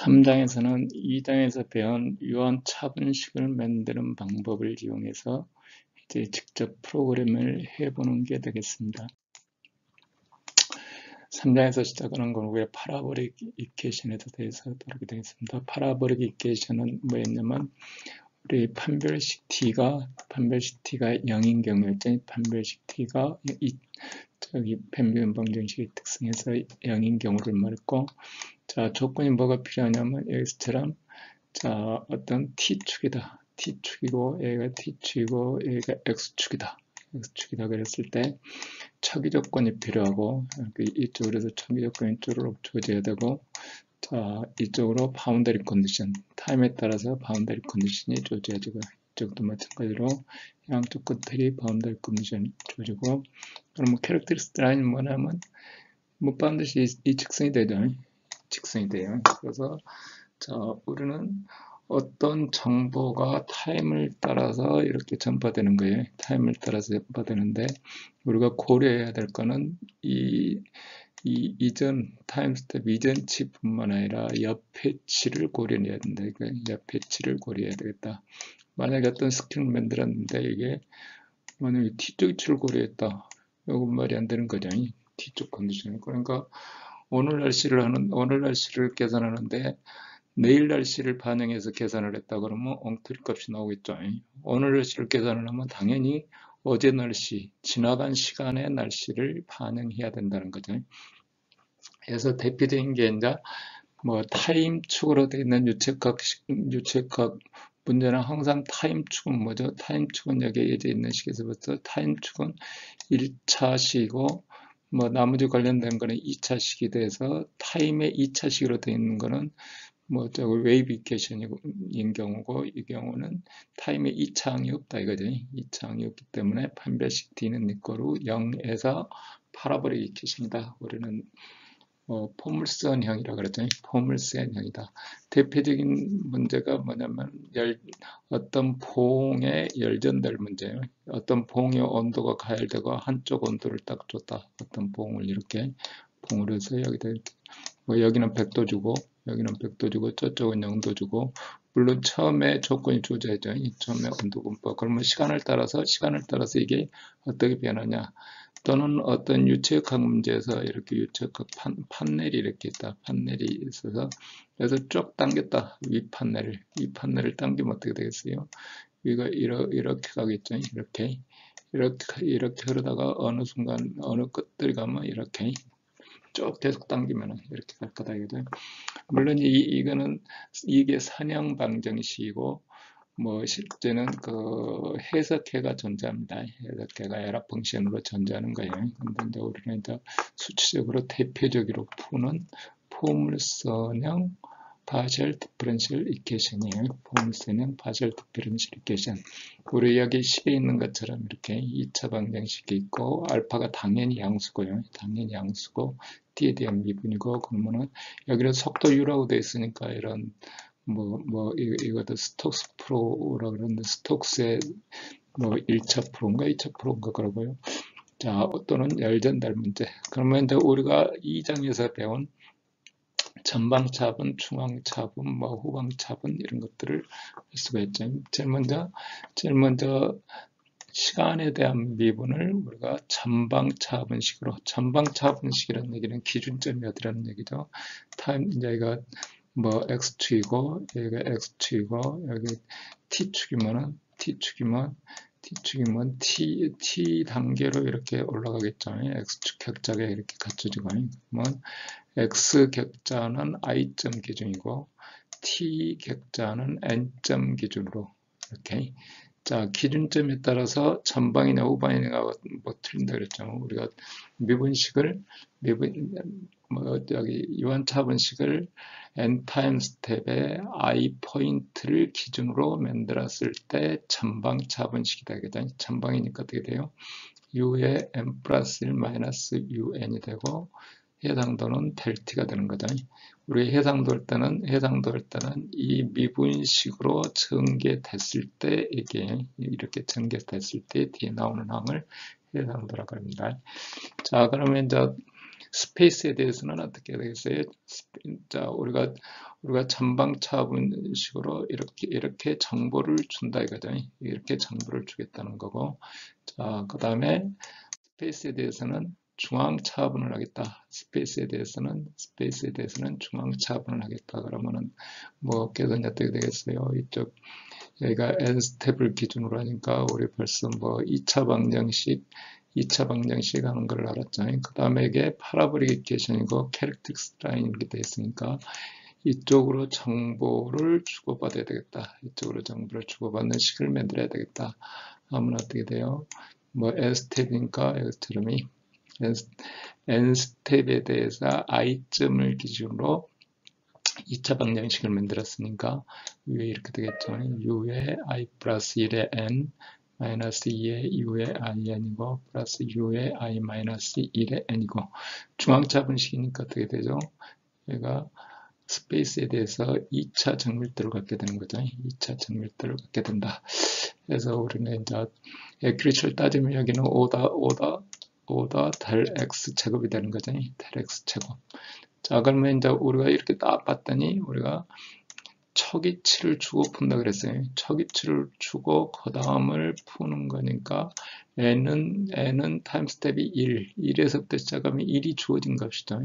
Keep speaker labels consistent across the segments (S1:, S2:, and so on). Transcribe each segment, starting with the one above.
S1: 3장에서는 2장에서 배운 유한 차분식을 만드는 방법을 이용해서 이제 직접 프로그램을 해보는 게 되겠습니다. 3장에서 시작하는 건 우리가 파라보릭 이퀘이션에 대해서 다루게 되겠습니다. 파라보릭 이퀘이션은 뭐였냐면 우리 판별식 t가 0인 경우였죠. 판별식 t가 펜비움 방정식의 특성에서 0인 경우를 말했고, 자, 조건이 뭐가 필요하냐면 여기서처럼 자, 어떤 t축이다. t축이고 얘가 t축이고 얘가 x축이다. x축이다 그랬을 때 차기 조건이 필요하고 이쪽으로 해서 차기 조건이 이쪽으로 주어져야 되고, 자, 이쪽으로 바운더리 컨디션, 타임에 따라서 바운더리 컨디션이 주어져야 되고, 이쪽도 마찬가지로 양쪽 끝들이 바운더리 컨디션이 주어지고, 그러면 캐릭터리스틱 라인은 뭐냐면 뭐 반드시 이 직선이 되죠. 직선이 돼요. 그래서 자, 우리는 어떤 정보가 타임을 따라서 이렇게 전파되는 거예요. 타임을 따라서 전파되는데 우리가 고려해야 될 거는 이전 타임 스텝 이전 치뿐만 아니라 옆에 치를 고려해야 된다. 그러니까 옆에 치를 고려해야 되겠다. 만약에 어떤 스킬을 만들었는데 이게 만약에 뒤쪽 치를 고려했다. 이건 말이 안 되는 거죠. 뒤쪽 컨디션. 그러니까 오늘 날씨를 계산하는데 내일 날씨를 반영해서 계산을 했다 그러면 엉터리 값이 나오겠죠. 오늘 날씨를 계산을 하면 당연히 어제 날씨, 지나간 시간의 날씨를 반영해야 된다는 거죠. 그래서 대표적인 게 이제 뭐 타임축으로 되어 있는 유책학 문제는 항상 타임축은 뭐죠? 타임축은 여기에 예제 있는 식에서부터 타임축은 1차식이고 뭐 나머지 관련된 거는 2차식이 돼서 타임의 2차식으로 되어 있는 거는 뭐 웨이브 이퀘이션인 경우고, 이 경우는 타임에 2차항이 없다 이거죠. 2차항이 없기 때문에 판별식 D는 이거로 0에서 파라보릭 이퀘이션이다. 우리는 포물선형이라고 그랬더니 포물선형이다. 대표적인 문제가 뭐냐면 어떤 봉에 열전될 문제예요. 어떤 봉의 온도가 가열되고 한쪽 온도를 딱 줬다. 어떤 봉을 이렇게 봉으로 해서 여기다 이렇게 뭐 여기는 100도 주고 여기는 100도 주고 저쪽은 0도 주고, 물론 처음에 조건이 주어져야죠. 처음에 온도 분포. 그러면 시간을 따라서 이게 어떻게 변하냐, 또는 어떤 유체역학 문제에서 이렇게 유체역학 판넬이 이렇게 있다. 판넬이 있어서 그래서 쭉 당겼다. 위 판넬을 당기면 어떻게 되겠어요? 위가 이렇게 가겠죠. 이렇게 흐르다가 어느 순간 어느 끝들이 가면 이렇게 쭉 계속 당기면 이렇게 갈 거다 이거죠. 물론 이게 선형 방정식이고 뭐 실제는 그 해석해가 존재합니다. 해석해가 에라 펑션으로 존재하는 거예요. 근데 이제 우리는 이제 수치적으로 대표적으로 푸는 포물선형 파셜 디퍼런셜 이퀘이션이에요. 포물선형 파셜 디퍼런셜 이퀘이션. 우리 여기 식에 있는 것처럼 이렇게 2차 방정식이 있고 알파가 당연히 양수고요. 당연히 양수고 t에 대한 미분이고, 그러면은 여기는 속도 u라고 되어 있으니까 이런 이것도 스톡스 프로라고 그러는데 스톡스의 뭐 1차 프로인가 2차 프로인가 그러고요. 자, 또는 열전달 문제. 그러면 이제 우리가 2장에서 배운 전방차분, 중앙차분, 뭐 후방차분 이런 것들을 할 수가 있죠. 제일 먼저 시간에 대한 미분을 우리가 전방차분식으로, 전방차분식이라는 얘기는 기준점이 어디라는 얘기죠. 타임, 이제 이거 뭐 x축이고 여기가 x축이고 여기 t축이면 t 단계로 이렇게 올라가겠죠. x축 격자가 이렇게 갖춰지고, 그러면 x 격자는 i점 기준이고 t 격자는 n점 기준으로 이렇게. 자, 기준점에 따라서 전방이냐 후방이냐가 뭐 틀린다 그랬죠. 우리가 여기 유한차분식을 n 타임 스텝에 i 포인트를 기준으로 만들었을 때 전방차분식이다. 전방이니까 어떻게 돼요? u의 n 플러스 1 마이너스 un이 되고 해상도는 델티가 되는 거죠. 우리 해상도일 때는 이 미분식으로 전개됐을 때, 이게 이렇게 전개됐을 때 뒤에 나오는 항을 해상도라고 합니다. 자, 그러면 이제 스페이스에 대해서는 어떻게 되겠어요? 자, 우리가 우리가 전방차분식으로 이렇게 정보를 준다 이거죠. 이렇게 정보를 주겠다는 거고. 자, 그 다음에 스페이스에 대해서는 중앙 차분을 하겠다. 스페이스에 대해서는 중앙 차분을 하겠다. 그러면은 뭐 계산이 어떻게 되겠어요? 이쪽 여기가 n 스텝을 기준으로 하니까 우리 벌써 뭐 2차 방정식 하는 걸 알았잖아요. 그 다음에 이게 파라보릭 이퀘이션이고 캐릭터스틱 라인 이렇게 돼 있으니까 이쪽으로 정보를 주고받아야 되겠다. 이쪽으로 정보를 주고받는 식을 만들어야 되겠다. 하면 어떻게 돼요? 뭐 n 스텝이니까 이것처럼 n 스텝에 대해서 i점을 기준으로 2차 방정식을 만들었으니까 위에 이렇게 되겠죠. u의 i 플러스 1의 n 마이너스 2의 u의 in이고 플러스 u의 i 마이너스 1의 n이고 중앙차 분식이니까 어떻게 되죠? 얘가 스페이스에 대해서 2차 정밀도를 갖게 되는 거죠. 2차 정밀도를 갖게 된다. 그래서 우리는 이제 액규리치를 따지면 여기는 5다 델 x 제곱이 되는 거죠. 델 x 제곱. 자, 그러면 이제 우리가 이렇게 딱 봤더니 우리가 척이치를 주고 푼다 그랬어요. 척이치를 주고 그 다음을 푸는 거니까 n은 타임 스텝이 1에서부터 시작하면 1이 주어진 값이죠.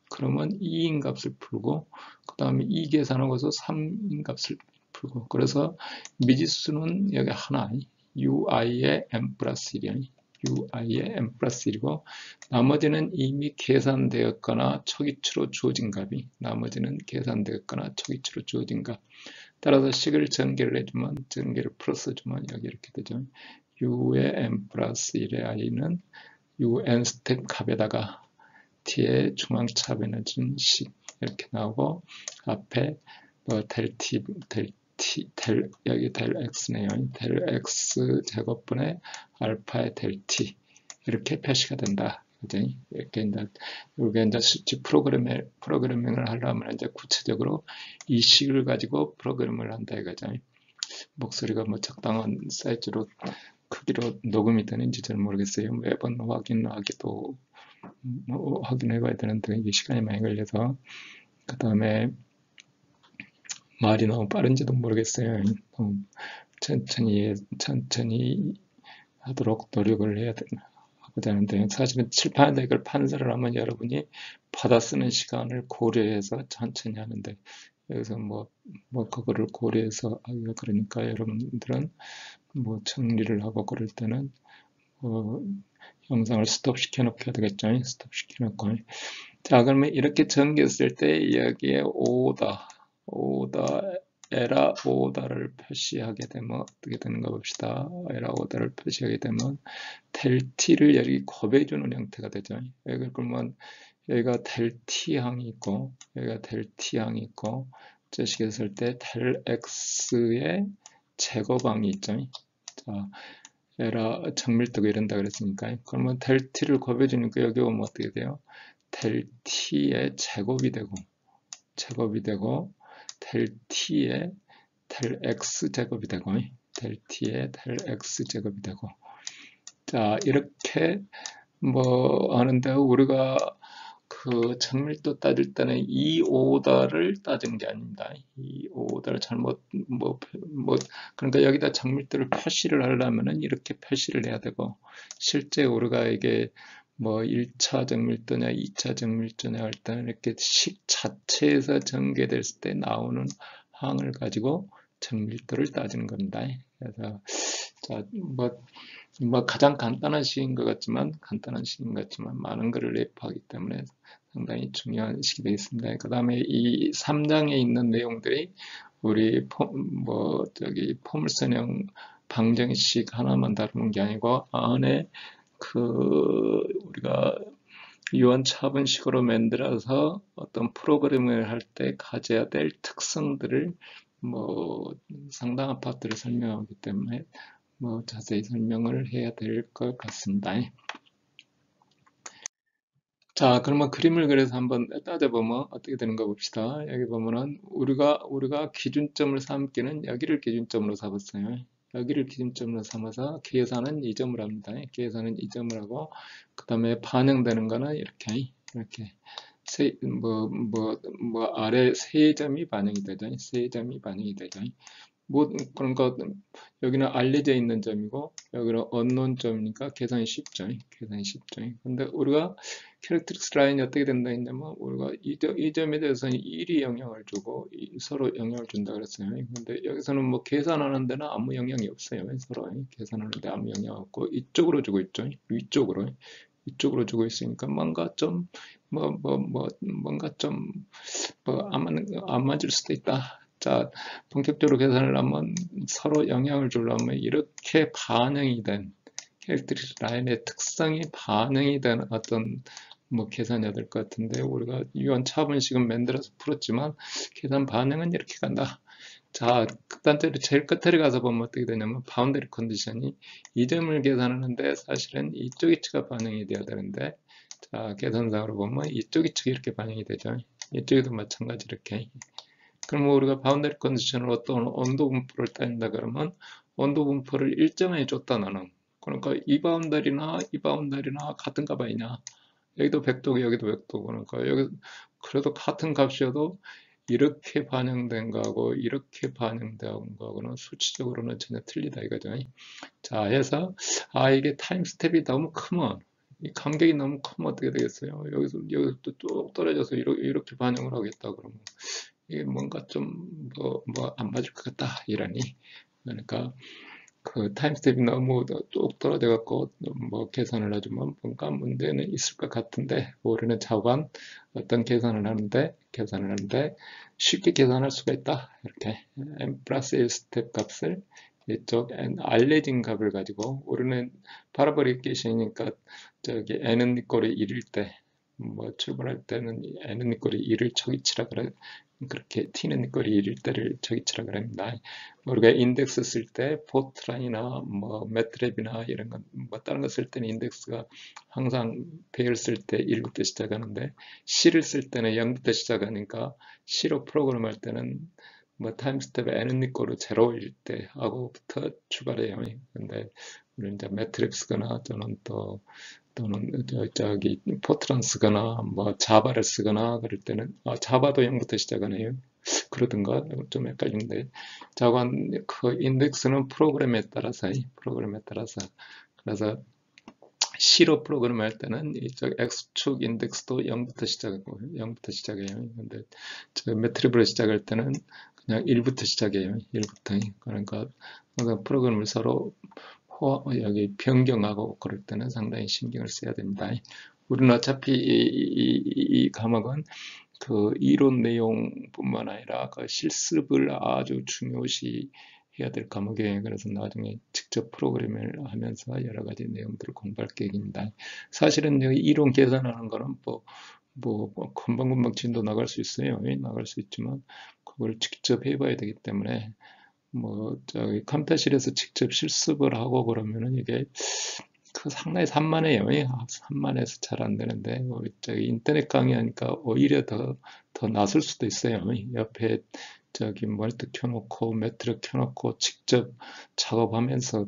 S1: 그러면 2인 값을 풀고 그 다음에 2 계산하고서 3인 값을 풀고 그래서 미지수는 여기 하나 ui의 n 플러스 1이야. ui의 n 플러스 1이고 나머지는 이미 계산되었거나 척이치로 주어진 값이 나머지는 계산되었거나 척이치로 주어진 값 따라서 식을 전개를 해주면 전개를 풀어주면 여기 이렇게 되죠. u의 n 플러스 1의 i는 un 스텝 값에다가 t의 중앙차변을 준 식 이렇게 나오고 앞에 뭐 여기 델 x네요. 델 x 제곱분의 알파의 델 t 이렇게 표시가 된다. 이렇게 이제 우리가 이제 실제 프로그래밍을 하려면 이제 구체적으로 이 식을 가지고 프로그래밍을 한다 이거죠. 목소리가 뭐 적당한 사이즈로 크기로 녹음이 되는지 잘 모르겠어요. 매번 확인하기도 확인해 봐야 되는데 이게 시간이 많이 걸려서 그 다음에 말이 너무 빠른지도 모르겠어요. 천천히 하도록 노력을 해야 되는데 사실은 칠판에다 이걸 판서를 하면 여러분이 받아 쓰는 시간을 고려해서 천천히 하는데 여기서 뭐 그거를 고려해서 하기가 그러니까 여러분들은 뭐 정리를 하고 그럴 때는 영상을 스톱 시켜놓게 되겠죠. 스톱 시켜놓고 자 그러면 이렇게 전개했을 때 여기에 에라 오다를 표시하게 되면 어떻게 되는가 봅시다. 에라 오다를 표시하게 되면 델 t를 여기 곱해주는 형태가 되죠. 여기 그러면 여기가 델 t항이 있고 여기가 델 t항이 있고 저 식에 쓸 때 델 x의 제곱항이 있죠. 자, 에라 정밀도가 이런다 그랬으니까 그러면 델 t를 곱해주니까 여기 오면 어떻게 돼요? 델 t의 제곱이 되고 델 t의 델 x 제곱이 되고 델 t의 델 x 제곱이 되고 자 이렇게 뭐 하는데 우리가 그 정밀도 따질 때는 이 오다를 따진 게 아닙니다. 이 오다를 잘못 그러니까 여기다 정밀도를 표시를 하려면은 이렇게 표시를 해야 되고 실제 우리가 이게 뭐 1차 정밀도냐 2차 정밀도냐 할 때는 이렇게 식 자체에서 전개됐을 때 나오는 항을 가지고 정밀도를 따지는 겁니다. 그래서 자, 뭐 가장 간단한 식인 것 같지만 많은 것을 내포하기 때문에 상당히 중요한 식이 되어 있습니다. 그 다음에 이 3장에 있는 내용들이 우리 포물선형 방정식 하나만 다루는 게 아니고 안에 우리가 유언차분식으로 만들어서 어떤 프로그램을 할 때 가져야 될 특성들을 상당한 파트를 설명하기 때문에 자세히 설명을 해야 될 것 같습니다. 자, 그러면 그림을 그려서 한번 따져보면 어떻게 되는가 봅시다. 여기 보면은 우리가 기준점을 삼기는 여기를 기준점으로 삼았어요. 여기를 기준점으로 삼아서 계산은 이 점을 합니다. 계산은 이 점을 하고 그 다음에 반영되는 거는 이렇게 아래 세 점이 반영이 되죠. 세 점이 반영이 되죠. 뭐 그러니까 여기는 알려져 있는 점이고 여기는 언론 점이니까 계산이 쉽죠. 계산이 쉽죠. 근데 우리가 캐릭터릭스 라인이 어떻게 된다 했냐면 우리가 이 점에 대해서는 1이 영향을 주고 서로 영향을 준다 그랬어요. 근데 여기서는 뭐 계산하는 데는 아무 영향이 없어요. 서로 계산하는 데 아무 영향 없고 이쪽으로 주고 있죠. 위쪽으로. 이쪽으로 주고 있으니까 뭔가 좀 뭔가 좀 안 맞을 수도 있다. 자, 본격적으로 계산을 하면 서로 영향을 주려면 이렇게 반영이 된 캐릭터릭 라인의 특성이 반영이 된 어떤 뭐 계산해야 될 것 같은데 우리가 유한 차분식은 만들어서 풀었지만 계산 반응은 이렇게 간다. 자, 극단적으로 제일 끝에 가서 보면 어떻게 되냐면 바운더리 컨디션이 이 점을 계산하는데 사실은 이쪽 이치가 반영이 돼야 되는데 자, 계산상으로 보면 이쪽 이치가 이렇게 반영이 되죠. 이쪽에도 마찬가지 이렇게. 그러면 우리가 바운더리 컨디션으로 어떤 온도 분포를 따진다 그러면 온도 분포를 일정하게 줬다 나는. 그러니까 이 바운더리나 같은 값 아니냐. 여기도 100도고 여기도 100도. 그러니까 여기 그래도 같은 값이어도 이렇게 반영된 거하고 이렇게 반영된 거하고는 수치적으로는 전혀 틀리다 이거죠. 자, 해서 이게 타임 스텝이 너무 크면 이 간격이 너무 크면 어떻게 되겠어요? 여기서 쭉 떨어져서 이렇게 반영을 하겠다 그러면 이게 뭔가 좀 안 맞을 것 같다 이러니. 그러니까 그 타임 스텝이 너무 쭉 떨어져 갖고 뭐 계산을 해주면 뭔가 문제는 있을 것 같은데 우리는 자관 어떤 계산을 하는데 쉽게 계산할 수가 있다. 이렇게 n 플러스 1 스텝 값을 이쪽 n 알려진 값을 가지고 우리는 파라보릭 계시니까 저기 n은 꼴이 1일 때 뭐 출발할 때는 n은 꼴이 1을 초기치라 그래. 그렇게 t는 꼴이 1일 때를 초기치라 그럽니다. 우리가 인덱스 쓸 때 포트란이나 뭐 매트랩이나 이런 뭐 다른 거 쓸 때는 인덱스가 항상 배열 쓸 때 1부터 시작하는데 C를 쓸 때는 0부터 시작하니까 C로 프로그램 할 때는 뭐 타임 스텝 n은 이꼴로 0일 때 하고부터 출발해요. 근데 우리 이제 매트랩 쓰거나 또는 저기 포트란 쓰거나 뭐 자바를 쓰거나 그럴 때는 자바도 0부터 시작하네요. 그러든가 좀 헷갈리는데 자관 그 인덱스는 프로그램에 따라서 그래서 C로 프로그램 할 때는 이쪽 X축 인덱스도 0부터 시작하고 0부터 시작해요. 근데 저 매트리브로 시작할 때는 그냥 1부터 시작해요. 1부터. 그러니까 프로그램을 서로 여기 변경하고 그럴 때는 상당히 신경을 써야 됩니다. 우리는 어차피 이 과목은 그 이론 내용뿐만 아니라 그 실습을 아주 중요시 해야 될 과목이에요. 그래서 나중에 직접 프로그램을 하면서 여러 가지 내용들을 공부할 계획입니다. 사실은 이론 계산하는 거는 금방금방 진도 나갈 수 있어요. 나갈 수 있지만 그걸 직접 해봐야 되기 때문에 저기 컴퓨터실에서 직접 실습을 하고 그러면은 이게 상당히 산만해요. 산만해서 잘 안 되는데 저기 인터넷 강의하니까 오히려 더 낫을 수도 있어요. 옆에 저기 멀티 켜놓고 매트를 켜놓고 직접 작업하면서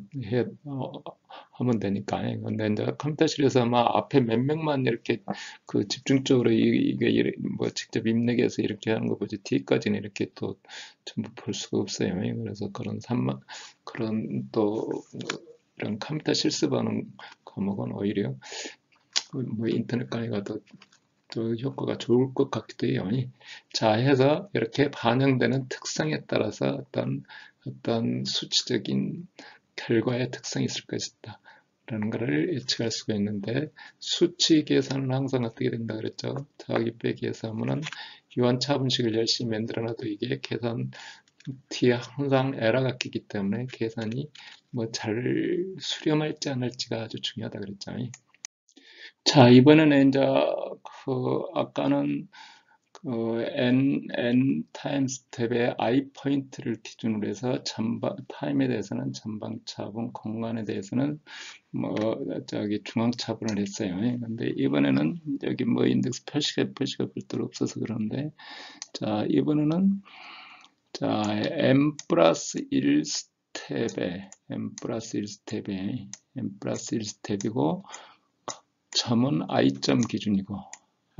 S1: 하면 되니까. 근데 이제 컴퓨터실에서 막 앞에 몇 명만 이렇게 그 집중적으로 이게 뭐 직접 입력해서 이렇게 하는 거 보지 뒤까지는 이렇게 또 전부 볼 수가 없어요. 그래서 그런 또 이런 컴퓨터 실습하는 과목은 오히려 뭐 인터넷 강의가 더 효과가 좋을 것 같기도 해요. 자, 해서 이렇게 반영되는 특성에 따라서 어떤 수치적인 결과의 특성이 있을 것이다. 라는 것을 예측할 수가 있는데 수치 계산은 항상 어떻게 된다 그랬죠? 더하기 빼기해서 하면은 유한차분식을 열심히 만들어놔도 이게 계산 뒤에 항상 에러가 끼기 때문에 계산이 뭐 잘 수렴할지 안 할지가 아주 중요하다 그랬죠. 자, 이번에는 이제 아까는 n 타임 스텝의 i 포인트를 기준으로 해서 타임에 대해서는 전방차분, 공간에 대해서는 중앙차분을 했어요. 근데 이번에는 여기 뭐 인덱스 표시가 별도로 없어서 그러는데, 자, 이번에는 자, m 플러스 1 스텝에 m 플러스 1스텝이고 점은 i점 기준이고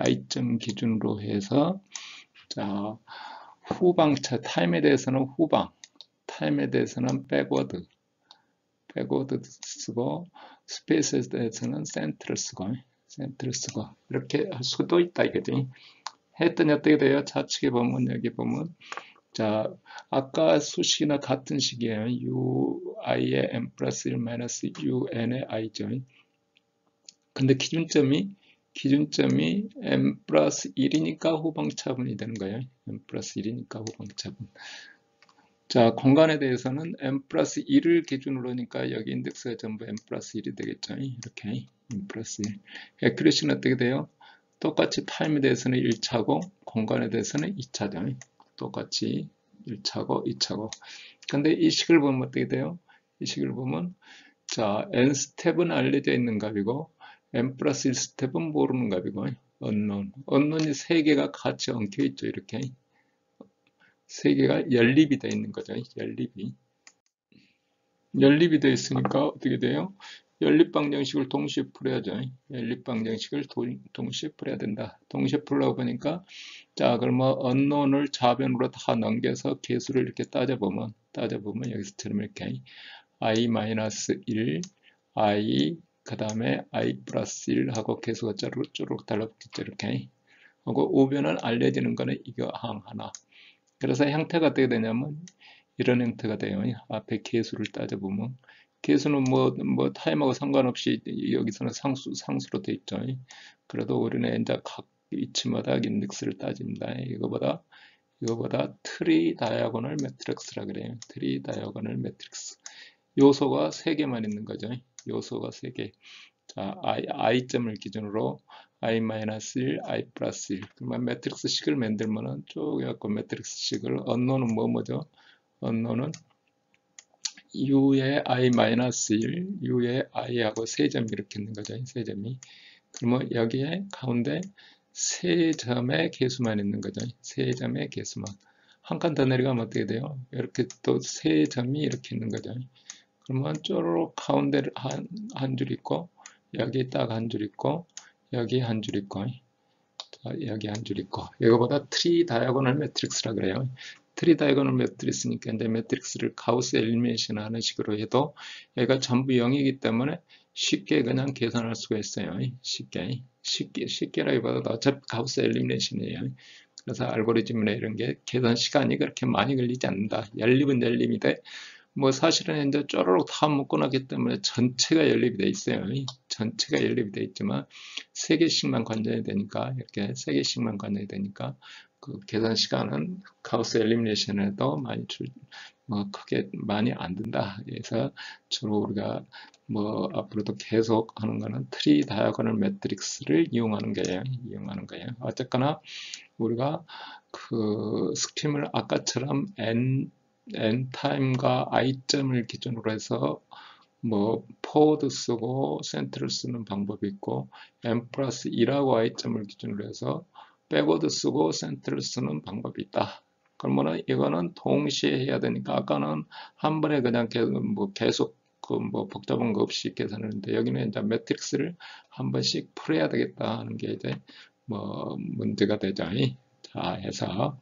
S1: i점 기준으로 해서 자 후방차 타임에 대해서는 후방, 타임에 대해서는 백워드 쓰고 스페이스에 대해서는 센트를 쓰고 이렇게 할 수도 있다 이거지. 했더니 어떻게 돼요? 좌측에 보면 여기 보면 자 아까 수식이나 같은 식이에요. ui의 n 플러스 1 마이너스 un의 i죠. 근데 기준점이 n 플러스 1이니까 후방차분이 되는 거예요. n 플러스 1이니까 후방차분. 자, 공간에 대해서는 n 플러스 1을 기준으로 하니까 여기 인덱스가 전부 n 플러스 1이 되겠죠. 이렇게 n 플러스 1. 액큐레이시는 어떻게 돼요? 똑같이 타임에 대해서는 1차고 공간에 대해서는 2차죠. 똑같이 1차고 2차고. 근데 이 식을 보면 어떻게 돼요? 이 식을 보면 자, n 스텝은 알려져 있는 값이고 n 플러스 1 스텝은 모르는 값이고 언론이 3개가 같이 엉켜 있죠. 이렇게 3개가 연립이 되어 있는 거죠. 연립이 되어 있으니까 어떻게 돼요? 연립방정식을 동시에 풀어야죠. 연립방정식을 동시에 풀어야 된다. 동시에 풀려고 보니까 자 그러면 언론을 좌변으로 다 넘겨서 계수를 이렇게 따져보면 여기서처럼 이렇게 i-1 i 그 다음에 i 플러스 1 하고 계수가 쪼르륵 달라붙겠죠. 이렇게 하고 우변은 알려지는 거는 이거 하나. 그래서 형태가 어떻게 되냐면 이런 형태가 돼요. 앞에 계수를 따져보면 계수는 뭐 타임하고 상관없이 여기서는 상수로 돼 있죠. 그래도 우리는 이제 각 위치마다 인덱스를 따집니다. 이거보다 트리 다이아고널 매트릭스라 그래요. 트리 다이아고널 매트릭스. 요소가 3개만 있는 거죠. 요소가 3개. 자, i점을 기준으로 i-1, i 플러스 1. 그러면 매트릭스 식을 만들면은 쭉 해갖고 매트릭스 식을 언노는 뭐죠? 언노는 u의 i-1, u의 i하고 3점이 이렇게 있는 거죠. 3점이. 그러면 여기에 가운데 3점의 개수만 있는 거죠. 3점의 개수만. 한 칸 더 내려가면 어떻게 돼요? 이렇게 또 3점이 이렇게 있는 거죠. 그러면 쪼르륵 가운데 한 줄 있고 여기 딱 한 줄 있고 여기 한 줄 있고 여기 한 줄 있고 이거보다 트리 다이아고널 매트릭스라 그래요. 트리 다이아고널 매트릭스니까 이제 매트릭스를 가우스 엘리미네이션 하는 식으로 해도 얘가 전부 0이기 때문에 쉽게 그냥 계산할 수가 있어요. 쉽게라기보다 어차피 가우스 엘리미네이션이에요. 그래서 알고리즘이나 이런 게 계산 시간이 그렇게 많이 걸리지 않는다. 연립은 연립인데 뭐 사실은 이제 쪼르륵 다 묶어놨기 때문에 전체가 연립이 돼 있어요. 전체가 연립이 돼 있지만 3개씩만 관전이 되니까 이렇게 3개씩만 관전이 되니까 그 계산 시간은 가우스 엘리미네이션에도 크게 많이 안 든다. 그래서 주로 우리가 뭐 앞으로도 계속 하는 거는 트리 다이아고널 매트릭스를 이용하는 거예요. 어쨌거나 우리가 그 스킴을 아까처럼 n타임과 i점을 기준으로 해서 뭐 포워드 쓰고 센트를 쓰는 방법이 있고 n 플러스 2하고 i점을 기준으로 해서 백워드 쓰고 센트를 쓰는 방법이 있다. 그러면은 이거는 동시에 해야 되니까 아까는 한 번에 그냥 계속 그 뭐 복잡한 거 없이 계산했는데 여기는 이제 매트릭스를 한 번씩 풀어야 되겠다 하는 게 이제 뭐 문제가 되죠. 자, 해서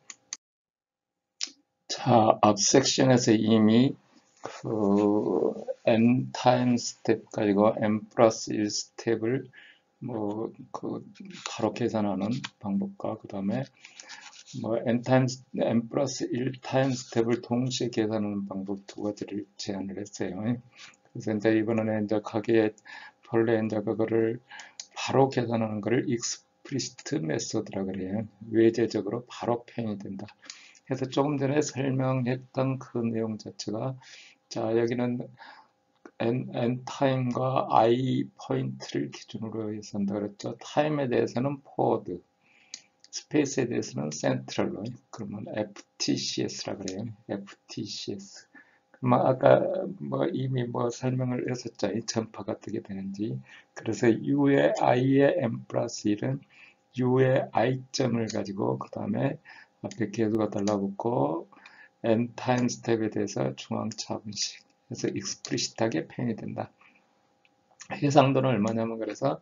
S1: 자, 앞 섹션에서 이미 그 n 타임 스텝 가지고 n 플러스 1 스텝을 뭐 그 가로 계산하는 방법과 그 다음에 뭐 n 플러스 1 타임 스텝을 동시에 계산하는 방법 2가지를 제안을 했어요. 그래서 이제 이번에는 이제 거기에 본래 이제 그거를 바로 계산하는 거를 익스플리시트 메소드라 그래요. 외제적으로 바로 표현이 된다. 그래서 조금 전에 설명했던 그 내용 자체가 자 여기는 n 타임과 i 포인트를 기준으로 해서 한다 그랬죠. 타임에 대해서는 포워드, 스페이스에 대해서는 센트럴로 그러면 FTCS라 그래요. FTCS. 그러면 아까 뭐 이미 뭐 설명을 했었죠. 이 전파가 어떻게 되는지. 그래서 U의 I의 n 플러스 1은 U의 I점을 가지고 그 다음에 앞에 계수가 달라붙고 n 타임 스텝에 대해서 중앙차분식 그래서 익스플리시트하게 표현이 된다. 해상도는 얼마냐면 그래서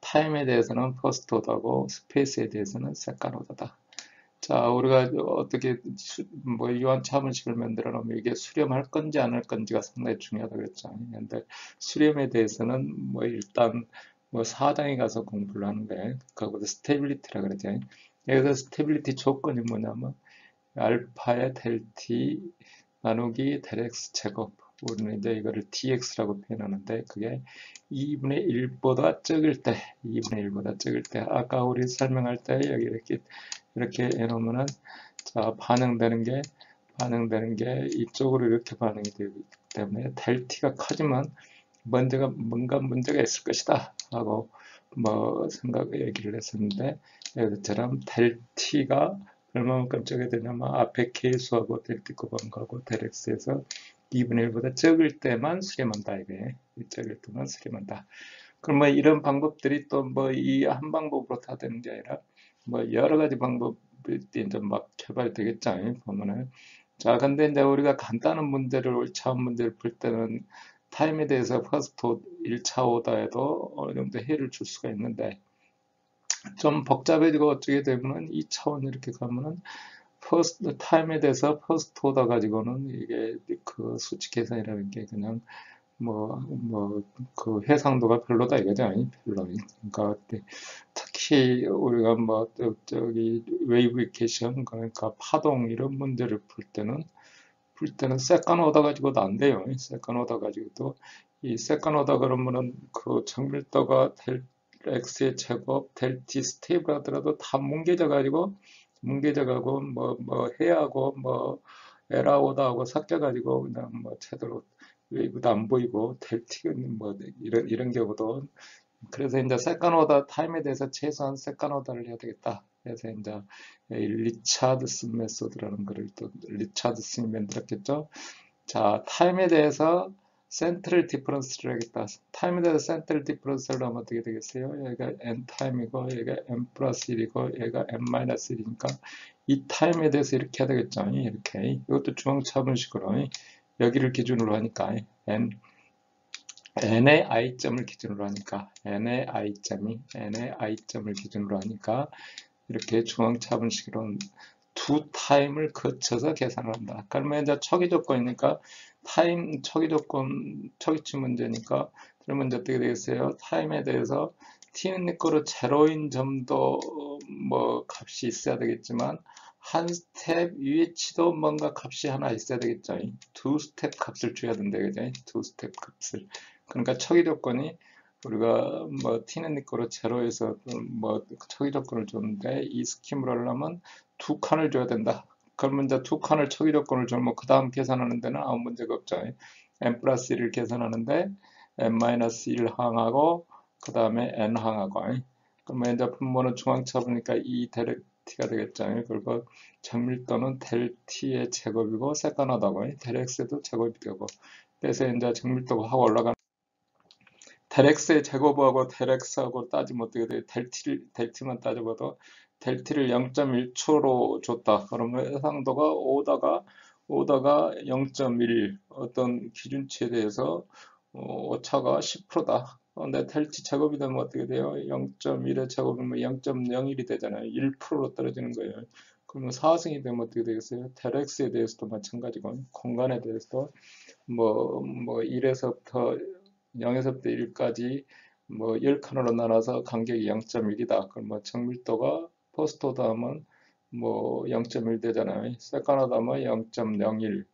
S1: 타임에 대해서는 퍼스트 오더고 스페이스에 대해서는 세컨 오더다. 자, 우리가 어떻게 뭐 이완 차분식을 만들어 놓으면 이게 수렴할 건지 안 할 건지가 상당히 중요하다고 그랬죠. 근데 수렴에 대해서는 뭐 일단 뭐 4장에 가서 공부를 하는데 그거보다 스테빌리티라 그러죠. 여기서 스테빌리티 조건이 뭐냐면 알파의 델 t 나누기 델 x 제곱. 우리는 이제 이거를 dx라고 표현하는데 그게 2분의 1보다 적을 때, 2분의 1보다 적을 때, 아까 우리 설명할 때 여기 이렇게 해놓으면은 자 반응되는 게 이쪽으로 이렇게 반응이 되기 때문에 델 t가 커지면 뭔가 문제가 있을 것이다 하고 뭐 얘기를 했었는데 여기처럼 델 t가 얼마만큼 적게 되냐면 앞에 계수하고 델 t 곱한거하고 델 x에서 2분의 1보다 적을 때만 수렴한다 이게 적을 때만 수렴한다. 그럼 뭐 이런 방법들이 또 뭐 이 한 방법으로 다 되는 게 아니라 뭐 여러 가지 방법이 이제 막 개발되겠죠 보면은. 자 근데 이제 우리가 간단한 문제를 1차 문제를 풀 때는 타임에 대해서 퍼스트 1차 오더에도 어느 정도 해를 줄 수가 있는데 좀 복잡해지고 어떻게 되면은 2차원 이렇게 가면은 퍼스트 타임에 대해서 퍼스트 오더 가지고는 이게 그 수치 계산이라는 게 그냥 그 해상도가 별로다 이거죠. 별로. 그러니까 특히 우리가 뭐 저기 웨이브 이퀘이션 그러니까 파동 이런 문제를 풀 때는 세컨 오더 가지고도 안 돼요. 세컨 오더 가지고도 이 세컨 오더 그러면은 그 정밀도가 델 x의 제곱 델 t 스테이블 하더라도 다 뭉개져 가고 뭐 해하고 뭐 에라 오더하고 섞여 가지고 그냥 뭐 제대로 웨이브도 안 보이고 델 t는 뭐 이런 경우도 그래서 이제 세컨 오더 타임에 대해서 최소한 세컨 오더를 해야 되겠다. 그래서 이제 리차드슨 메소드라는 거를 또 리차드슨이 만들었겠죠. 자, 타임에 대해서 센트럴 디퍼런스를 하겠다. 타임에 대해서 센트럴 디퍼런스를 하면 어떻게 되겠어요? 얘가 n 타임이고 얘가 n 플러스 1이고 얘가 n 마이너스 1이니까 이 타임에 대해서 이렇게 해야 되겠죠. 이렇게. 이것도 중앙차분식으로 여기를 기준으로 하니까 n의 i점을 기준으로 하니까 n의 i점을 기준으로 하니까 이렇게 중앙차분식으로 두 타임을 거쳐서 계산을 한다. 그러면 이제 초기 조건이니까 타임 초기치 문제니까 그러면 이제 어떻게 되겠어요? 타임에 대해서 t는 거로 제로인 점도 뭐 값이 있어야 되겠지만 한 스텝 위치도 뭔가 값이 하나 있어야 되겠죠. 두 스텝 값을 줘야 된다, 그죠? 두 스텝 값을. 그러니까 초기 조건이 우리가 뭐 t는 거로 제로에서 뭐 초기 조건을 줬는데 이 스킴으로 하려면 두 칸을 줘야 된다. 그러면 이제 두 칸을 초기 조건을 주면 그 다음 계산하는 데는 아무 문제가 없죠. n 플러스 1을 계산하는데 n 마이너스 1 항하고 그 다음에 n 항하고 그러면 이제 분모는 중앙차보니까 이 델 t가 되겠죠. 그리고 정밀도는 델 t의 제곱이고 세컨하다고 델 x도 제곱이 되고 그래서 이제 정밀도가 하고 올라가는 델 x의 제곱하고 델 x하고 따지면 어떻게 돼요? 델 t만 따져봐도 델 t를 0.1초로 줬다. 그러면 해상도가 오다가 0.1 어떤 기준치에 대해서 오차가 10%다. 근데 델 t 제곱이 되면 어떻게 돼요? 0.1의 제곱이면 0.01이 되잖아요. 1%로 떨어지는 거예요. 그러면 4승이 되면 어떻게 되겠어요? 델 x에 대해서도 마찬가지고 공간에 대해서도 뭐 1에서부터 0에서부터 1까지 뭐 10칸으로 나눠서 간격이 0.1이다. 그럼 뭐 정밀도가 퍼스트 오더 하면 뭐 0.1 되잖아요. 세컨 오더 하면 0.01,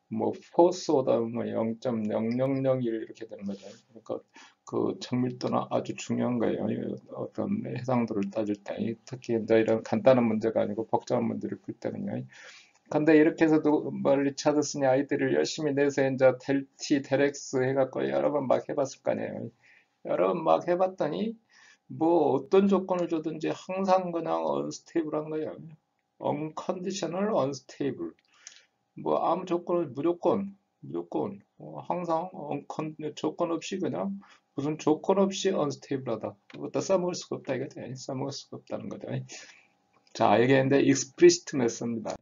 S1: 뭐 포스트 오더 하면 0.0001 이렇게 되는 거죠. 그러니까 그 정밀도는 아주 중요한 거예요. 어떤 해상도를 따질 때, 특히 이제 이런 간단한 문제가 아니고 복잡한 문제를 풀 때는요. 근데 이렇게 해서도 뭐 리차드슨이 아이들을 열심히 내서 이제 델 T, 델 X 해갖고 여러 번 막 해봤을 거 아니에요. 여러 번 막 해봤더니 뭐 어떤 조건을 줘든지 항상 그냥 언스테이블한 거예요. unconditional unstable. 뭐 아무 조건을 무조건 항상 조건 없이 그냥 무슨 조건 없이 unstable하다. 그것도 써먹을 수가 없다 이거죠. 써먹을 수가 없다는 거죠. 자, 이게 이제 explicit method입니다.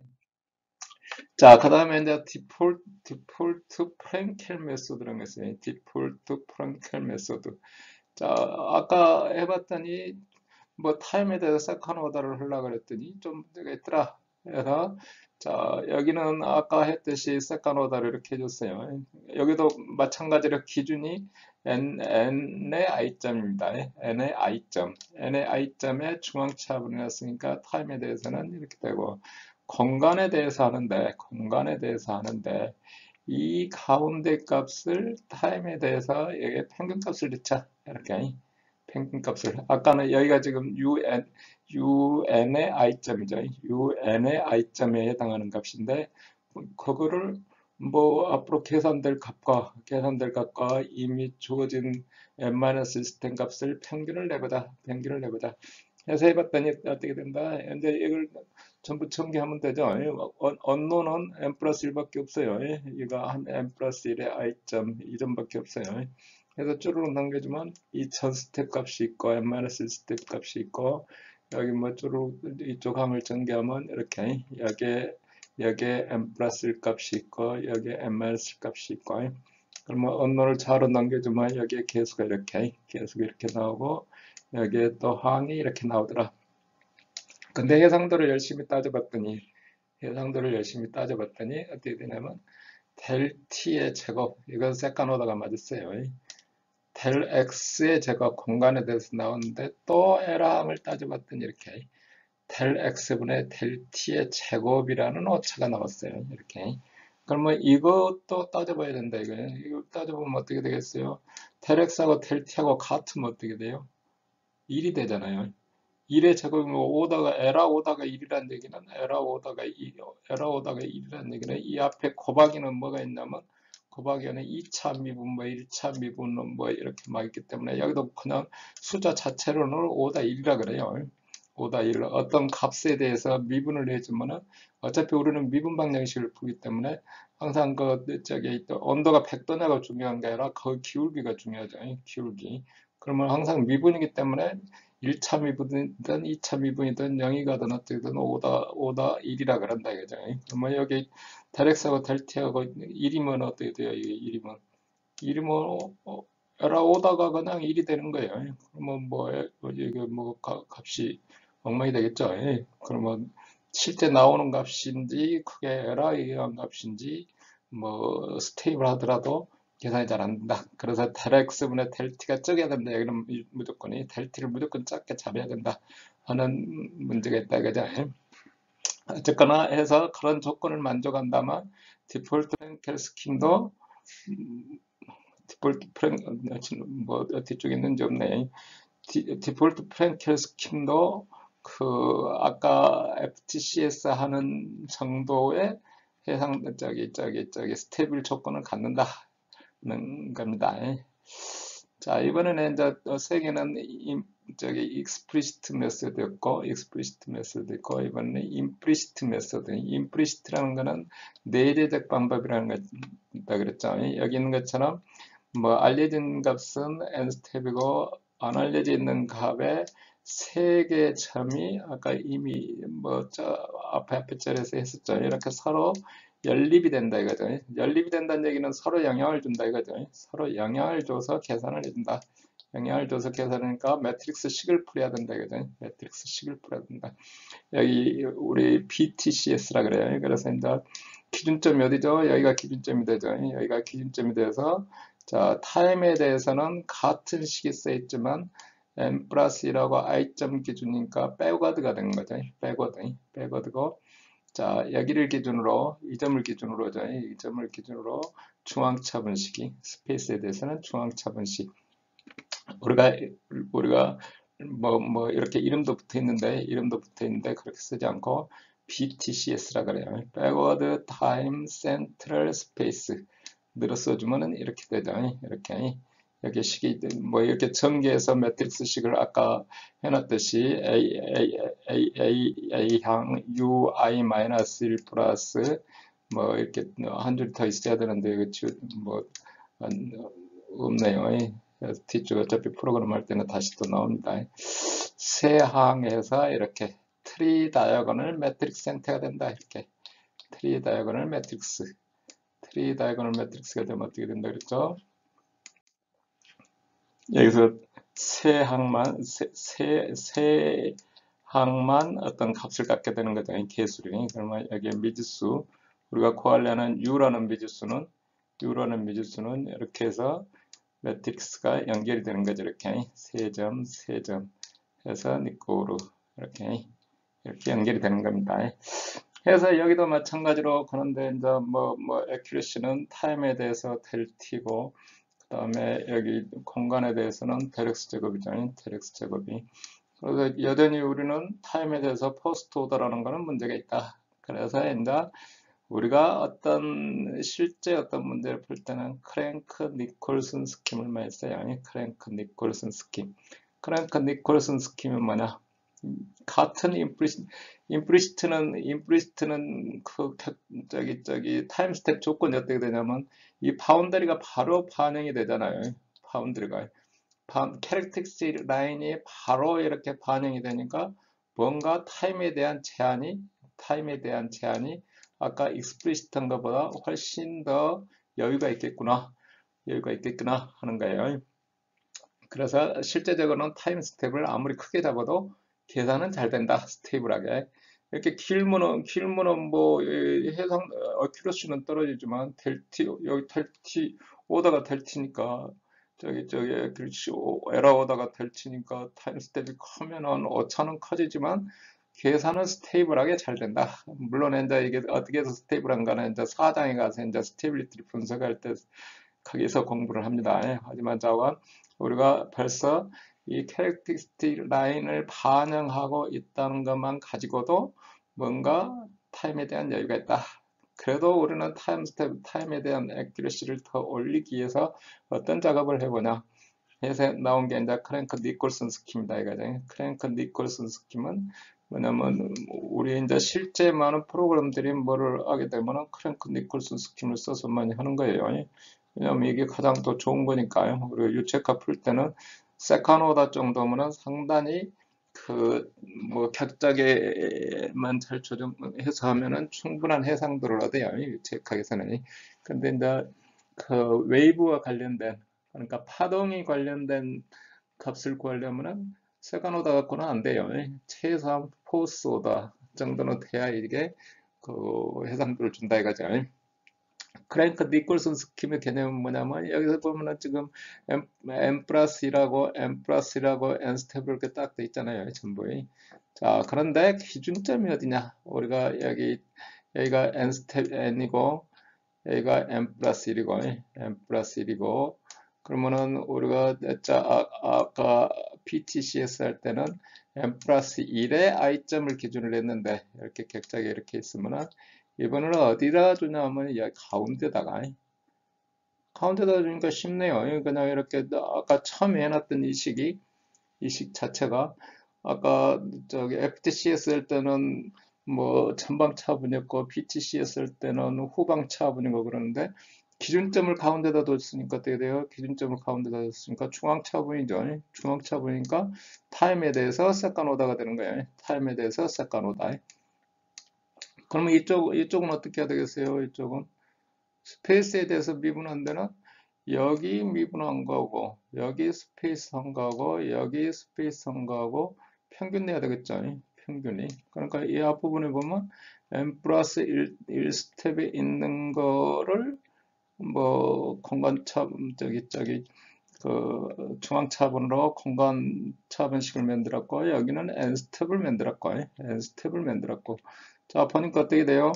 S1: 자, 그 다음에 이제 디폴트 프랭켈 메소드라는 게 있어요. 디폴트 프랭켈 메소드. 자, 아까 해봤더니 뭐 타임에 대해서 세컨 오더를 하려고 그랬더니 좀 되겠더라. 그래서 자, 여기는 아까 했듯이 세컨 오더를 이렇게 해줬어요. 여기도 마찬가지로 기준이 n의 i점입니다. n의 i점. n의 i점에 중앙차분이 났으니까 타임에 대해서는 이렇게 되고, 공간에 대해서 하는데 이 가운데 값을 타임에 대해서 여기 평균 값을 넣자. 이렇게. 평균 값을. 아까는 여기가 지금 un의 i점이죠. un의 i점에 해당하는 값인데, 그거를 뭐 앞으로 계산될 값과 이미 주어진 n-1 값을 평균을 내보자. 평균을 내보자. 해서 해봤더니 어떻게 된다. 이제 이걸 전부 전개하면 되죠. 언노는 n 플러스 1밖에 없어요. 이거 한 n 플러스 1의 i점 2점밖에 없어요. 그래서 쭈루룩 남겨주면 2000 스텝 값이 있고 n-1 스텝 값이 있고, 여기 뭐 쭈루룩 이쪽 항을 전개하면 이렇게 여기에 n 플러스 1 값이 있고 여기에 n-1 값이 있고, 그러면 언노를 좌로 넘겨주면 여기에 계수가 이렇게 나오고, 여기에 또 항이 이렇게 나오더라. 근데 해상도를 열심히 따져봤더니 어떻게 되냐면 델 t의 제곱, 이건 세컨 오더가 맞았어요. 델 x의 제곱 공간에 대해서 나오는데, 또 에러항을 따져봤더니 이렇게 델 x분의 델 t의 제곱이라는 오차가 나왔어요. 이렇게. 그러면 이것도 따져봐야 된다 이거예요. 이거 따져보면 어떻게 되겠어요? 델 x하고 델 t하고 같으면 어떻게 돼요? 1이 되잖아요. 1의 제곱이면 에라 오다가 1이라는 얘기는 에라 오다가 1이라는 얘기는 이 앞에 곱하기는 뭐가 있냐면, 곱하기는 2차 미분, 뭐 1차 미분은 뭐 이렇게 막 있기 때문에 여기도 그냥 숫자 자체로는 오다 1이라 그래요. 오다 1. 어떤 값에 대해서 미분을 해주면은 어차피 우리는 미분 방정식을 풀기 때문에 항상 또 온도가 100도냐가 중요한 게 아니라 그 기울기가 중요하죠. 기울기. 그러면 항상 미분이기 때문에 1차 미분이든 2차 미분이든 0이 가든 어떻게든 오다 1이라 그런다 이거죠. 그러면 여기 델엑스하고 델티하고 1이면 어떻게 돼요? 이게 1이면 에라 오다가 그냥 1이 되는 거예요. 그러면 이게 값이 엉망이 되겠죠. 그러면 실제 나오는 값인지 그게 에라에 의한 값인지 뭐 스테이블 하더라도 계산이 잘 안 된다. 그래서 델 x분의 델 t가 적어야 된다. 여기는 무조건이 델 t를 무조건 작게 잡아야 된다 하는 문제가 있다. 그죠? 어쨌거나 해서 그런 조건을 만족한다면 디폴트 프랭켈 스킨도 디폴트 프랭 뭐 뒤쪽에 있는지 없네. 디폴트 프랭켈 스킨도 그 아까 FTCS 하는 정도의 해상 스테이블 조건을 갖는다는 겁니다. 자, 이번에는 이제 세 개는 익스플리시트 메소드였고, 이번에는 임플리시트 메소드. 임플리시트라는 거는 내재적 방법이라는 거다 그랬죠. 여기 있는 것처럼 뭐 알려진 값은 n 스텝이고 안 알려져 있는 값의 세 개의 점이 아까 이미 앞에 절에서 했었죠. 이렇게 서로 연립이 된다 이거죠. 연립이 된다는 얘기는 서로 영향을 준다 이거죠. 서로 영향을 줘서 계산을 해준다. 영향을 줘서 계산하니까 매트릭스식을 풀어야 된다 이거죠. 매트릭스식을 풀어야 된다. 여기 우리 BTCS라 그래요. 그래서 이제 기준점이 어디죠? 여기가 기준점이 되죠. 여기가 기준점이 돼서 자, 타임에 대해서는 같은 식이 써있지만 n 플러스 1하고 i점 기준이니까 백워드가 된 거죠. 백워드고 자, 여기를 기준으로 이 점을 기준으로 중앙차분식이 스페이스에 대해서는 중앙차분식 우리가 이렇게 이름도 붙어 있는데 그렇게 쓰지 않고 BTCS라 그래요. Backward Time Central Space 늘어 써주면은 이렇게 되죠. 이렇게 여기 식이 이렇게 전개해서 매트릭스 식을 아까 해놨듯이 A향 UI-1 플러스 이렇게 한 줄 더 있어야 되는데 없네요. 뒤쪽 어차피 프로그램 할 때는 다시 또 나옵니다. 세 항에서 이렇게 트리 다이어건을 매트릭스 형태가 된다. 이렇게 트리 다이어건을 매트릭스가 되면 어떻게 된다 그랬죠? 여기서 세 항만 세 항만 어떤 값을 갖게 되는 거죠. 이 개수리. 그러면 여기에 미지수 우리가 구하려는 U라는 미지수는 이렇게 해서 매트릭스가 연결이 되는 거죠. 이렇게 세 점 해서 니꼬로 이렇게 연결이 되는 겁니다. 그래서 여기도 마찬가지로 그런데 이제 accuracy는 타임에 대해서 델t고 그다음에 여기 공간에 대해서는 델x 제곱이죠. 델x 제곱이. 그래서 여전히 우리는 타임에 대해서 퍼스트 오더라는 거는 문제가 있다. 그래서 이제 우리가 실제 어떤 문제를 풀 때는 크랭크 니콜슨 스킴을 많이 써요. 크랭크 니콜슨 스킴. 크랭크 니콜슨 스킴은 뭐냐? 같은 임프리시트는 타임 스텝 조건이 어떻게 되냐면 이 바운더리가 바로 반영이 되잖아요. 바운더리가 캐릭터스틱 라인이 바로 이렇게 반영이 되니까 뭔가 타임에 대한 제한이 아까 익스플리시트한 것보다 훨씬 더 여유가 있겠구나 하는 거예요. 그래서 실제적으로는 타임 스텝을 아무리 크게 잡아도 계산은 잘 된다. 스테이블하게. 이렇게 길면은 해상 어큐러시는 떨어지지만 여기 오더가 델티니까 에러 오더가 델티니까 타임 스텝이 크면은 오차는 커지지만 계산은 스테이블하게 잘 된다. 물론 이제 이게 어떻게 해서 스테이블한가는 이제 4장에 가서 이제 스테이블리티를 분석할 때 거기서 공부를 합니다. 하지만 자원 우리가 벌써 이 캐릭터스틱 라인을 반영하고 있다는 것만 가지고도 뭔가 타임에 대한 여유가 있다. 그래도 우리는 타임에 대한 액큐러시를 더 올리기 위해서 어떤 작업을 해보냐. 해서 나온 게 이제 크랭크 니콜슨 스킴이다. 이거죠. 크랭크 니콜슨 스킴은 뭐냐면 우리 이제 실제 많은 프로그램들이 뭐를 하게 되면은 크랭크 니콜슨 스킴을 써서 많이 하는 거예요. 왜냐면 이게 가장 더 좋은 거니까요. 그리고 유체카 풀 때는 세컨 오더 정도면은 상당히 격자계만 잘 조정해서 하면은 충분한 해상도를 얻어요. 유체카에서는. 근데 이제 웨이브와 관련된 그러니까 파동이 관련된 값을 구하려면은 세컨 오더 갖고는 안 돼요. 최소한 포스 오더 정도는 돼야 이게 해상도를 준다 이거죠. 크랭크 니콜슨 스킴의 개념은 뭐냐면 여기서 보면은 지금 M 플러스라고 N 스텝 이렇게 딱 돼 있잖아요. 전부. 자, 그런데 기준점이 어디냐? 우리가 여기가 N 스텝 N이고 여기가 M 플러스 1이고 그러면은 우리가 아까 PTCS 할 때는 M 플러스 1의 I점을 기준으로 했는데 이렇게 격자가 이렇게 있으면은 이번에는 어디다 주냐면 여기 가운데다 주니까 쉽네요. 그냥 이렇게 아까 처음에 해놨던 이 식 자체가 아까 FTCS 할 때는 뭐 전방 차분이었고 PTCS 할 때는 후방 차분이고 그러는데 기준점을 가운데다 뒀으니까 어떻게 돼요? 기준점을 가운데다 뒀으니까 중앙 차분이죠. 중앙 차분이니까 타임에 대해서 세컨 오더가 되는 거예요. 타임에 대해서 세컨 오더. 그러면 이쪽은 어떻게 해야 되겠어요? 이쪽은 스페이스에 대해서 미분한 데는 여기 미분한 거고 여기 스페이스 한 거고 여기 스페이스 한 거고 평균 내야 되겠죠. 평균이. 그러니까 이 앞부분에 보면 n 플러스 1 스텝에 있는 거를 공간 차분 중앙 차분으로 공간 차분식을 만들었고 여기는 n 스텝을 만들었고 자 보니까 어떻게 돼요?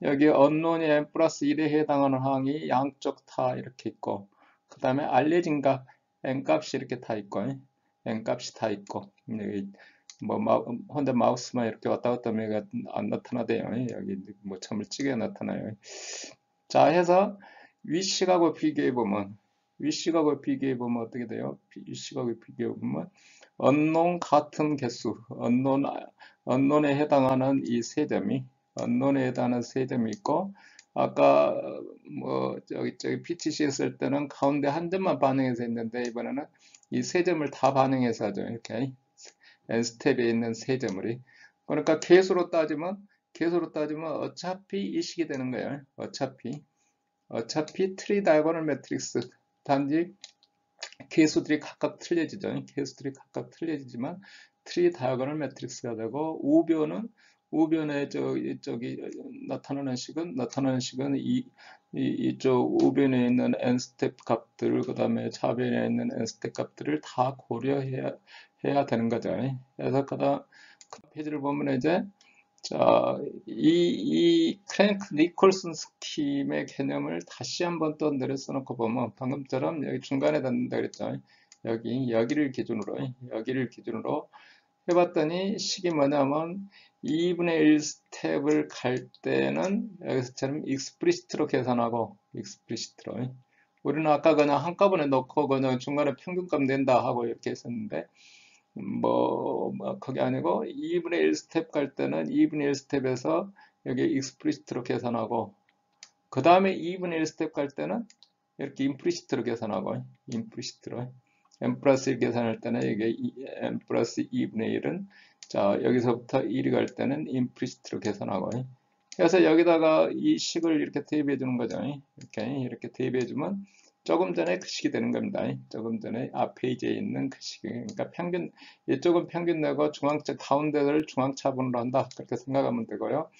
S1: 여기 언론이 n 플러스 1에 해당하는 항이 양쪽 다 이렇게 있고 그 다음에 알려진 값 n 값이 이렇게 다 있고 n 값이 다 있고 여기 혼자 마우스만 이렇게 왔다 갔다 하면 안 나타나대요. 여기 점을 찍어 나타나요. 자 해서 윗식하고 비교해보면 어떻게 돼요? 윗식하고 비교해보면 언론 같은 개수 언론에 해당하는 이 세 점이 있고 아까 저기 PTCS 할 때는 가운데 한 점만 반응해서 했는데 이번에는 이 세 점을 다 반응해서 하죠. 이렇게 N 스텝에 있는 세 점을 그러니까 개수로 따지면 어차피 이 식이 되는 거예요. 어차피 트리 다이고널 매트릭스 단지 계수들이 각각 틀려지죠. 계수들이 각각 틀려지지만 트리 다이아고널 매트릭스가 되고 우변에 저기 나타나는 식은 이쪽 우변에 있는 n 스텝 값들 그다음에 좌변에 있는 n 스텝 값들을 다 고려해야 되는 거죠. 그래서 그 페이지를 보면 이제 자, 이 크랭크 니콜슨 스킴의 개념을 다시 한번 또 내려 써놓고 보면 방금처럼 여기 중간에 닿는다 그랬죠. 여기를 기준으로 해봤더니 식이 뭐냐면 2분의 1 스텝을 갈 때는 여기서처럼 익스프리시트로 계산하고 익스프리시트로 우리는 아까 그냥 한꺼번에 넣고 그냥 중간에 평균값 낸다 하고 이렇게 했었는데 그게 아니고 2분의 1 스텝 갈 때는 2분의 1 스텝에서 여기 익스프리시트로 계산하고 그 다음에 2분의 1 스텝 갈 때는 이렇게 임프리시트로 계산하고 임프리시트로 n 플러스 1 계산할 때는 이게 n 플러스 2분의 1은 자 여기서부터 1이 갈 때는 임프리시트로 계산하고 그래서 여기다가 이 식을 이렇게 대입해 주는 거죠. 이렇게 대입해 주면 조금 전에 그 식이 되는 겁니다. 조금 전에 앞 페이지에 있는 그 식. 그러니까 이쪽은 평균 내고 가운데를 중앙차분으로 한다. 그렇게 생각하면 되고요.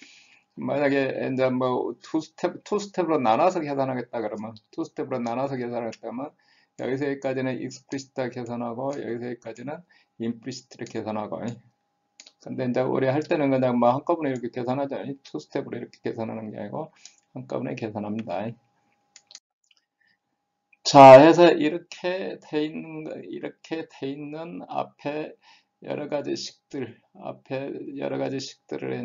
S1: 만약에 이제 투 스텝으로 나눠서 계산하겠다 그러면 여기서 여기까지는 익스플리시트 계산하고 여기서 여기까지는 임플리시트를 계산하고 근데 이제 우리 할 때는 그냥 한꺼번에 이렇게 계산하죠. 투 스텝으로 이렇게 계산하는 게 아니고 한꺼번에 계산합니다. 자, 해서 이렇게 돼 있는 앞에 여러 가지 식들을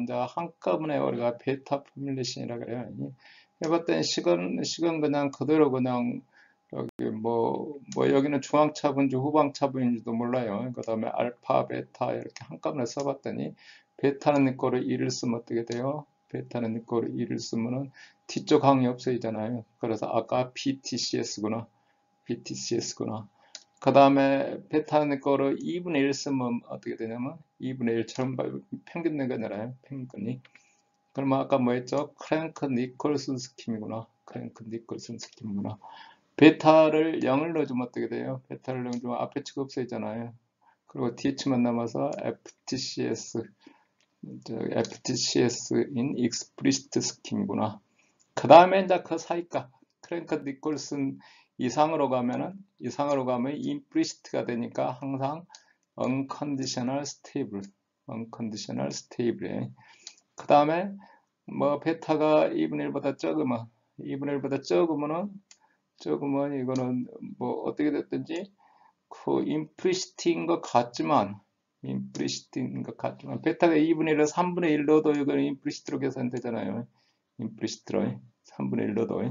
S1: 이제 한꺼번에 우리가 베타 포뮬레이션이라고 그래요. 해봤더니 식은 그냥 그대로 그냥 여기 여기는 중앙차분인지 후방차분인지도 몰라요. 그 다음에 알파, 베타 이렇게 한꺼번에 써봤더니 베타는 니꼬를 1을 쓰면 어떻게 돼요? 베타는 니꼬를 1을 쓰면은 뒤쪽 항이 없어지잖아요. 그래서 아까 BTCS구나. 그 다음에 베타는 거를 2분의 1 쓰면 어떻게 되냐면 2분의 1처럼 평균 내거잖아요. 평균이. 그러면 아까 뭐 했죠? 크랭크 니콜슨 스킴이구나. 베타를 0을 넣어주면 어떻게 돼요? 베타를 넣어주면 앞에 측 없어지잖아요. 그리고 DH만 남아서 FTCS인 익스플리시트 스킴이구나. 그 다음에 이제 그 사이값 크랭크 니콜슨 이상으로 가면 임플리시트가 되니까 항상 unconditional stable. 그 다음에 베타가 2분의 1보다 적으면 이거는 어떻게 됐든지 그 임플리시트인 것 같지만 베타가 2분의 1을 3분의 1 넣어도 이거는 임플리시트로 계산되잖아요. 임플리시트로 3분의 1 넣어도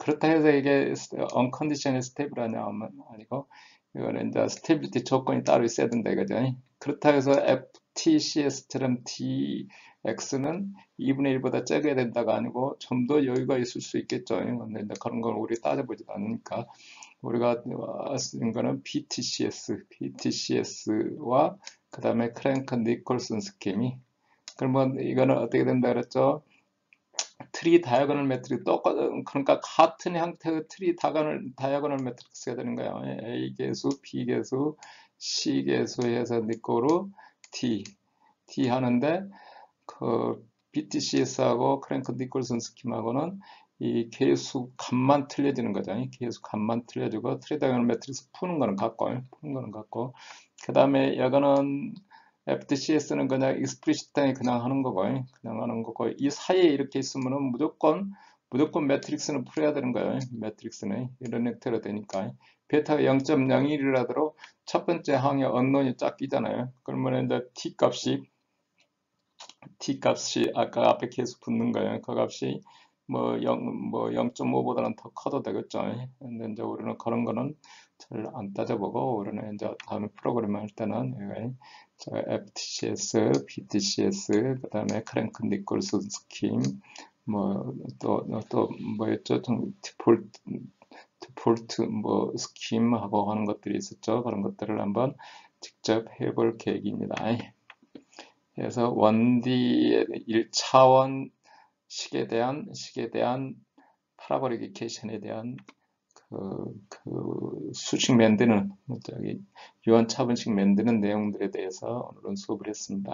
S1: 그렇다 해서 이게 unconditional stable하냐 아니고 이거는 이제 스테빌리티 조건이 따로 있어야 된다 이거죠. 그렇다 해서 FTCS처럼 DX는 2분의 1보다 적어야 된다가 아니고 좀 더 여유가 있을 수 있겠죠. 근데 이제 그런 걸 우리 따져보지도 않으니까 우리가 쓴 거는 BTCS와 그 다음에 크랭크 니콜슨 스킴이 그러면 이거는 어떻게 된다 그랬죠? 트리 다이아고널 매트릭스 그러니까 같은 형태의 트리 다이아고널 매트릭스가 되는 거예요. A 계수, B 계수, C 계수 해서 니꼬로 D 하는데 그 BTCS하고 크랭크 니콜슨 스킴하고는 이 계수 값만 틀려지는 거죠. 계수 값만 틀려지고 트리 다이아고널 매트릭스 푸는 거는 같고 그 다음에 이거는 FTCS는 그냥 익스플리시트에 그냥 하는 거고 이 사이에 이렇게 있으면은 무조건 매트릭스는 풀어야 되는 거예요. 매트릭스는 이런 형태로 되니까 베타가 0.01이라도 첫 번째 항의 언론이 쫙 끼잖아요. 그러면 이제 t 값이 아까 앞에 계속 붙는 거예요. 그 값이 0.5보다는 더 커도 되겠죠. 근데 이제 우리는 그런 거는 잘 안 따져보고 우리는 이제 다음에 프로그램 할 때는 FTCS, BTCS, 그 다음에 크랭크 니콜슨 스킴, 또 뭐였죠? 디폴트 스킴하고 하는 것들이 있었죠. 그런 것들을 한번 직접 해볼 계획입니다. 그래서 1D의 1차원 식에 대한 파라보릭 이퀘이션에 대한 수식 만드는, 저기, 유언 차분식 만드는 내용들에 대해서 오늘은 수업을 했습니다.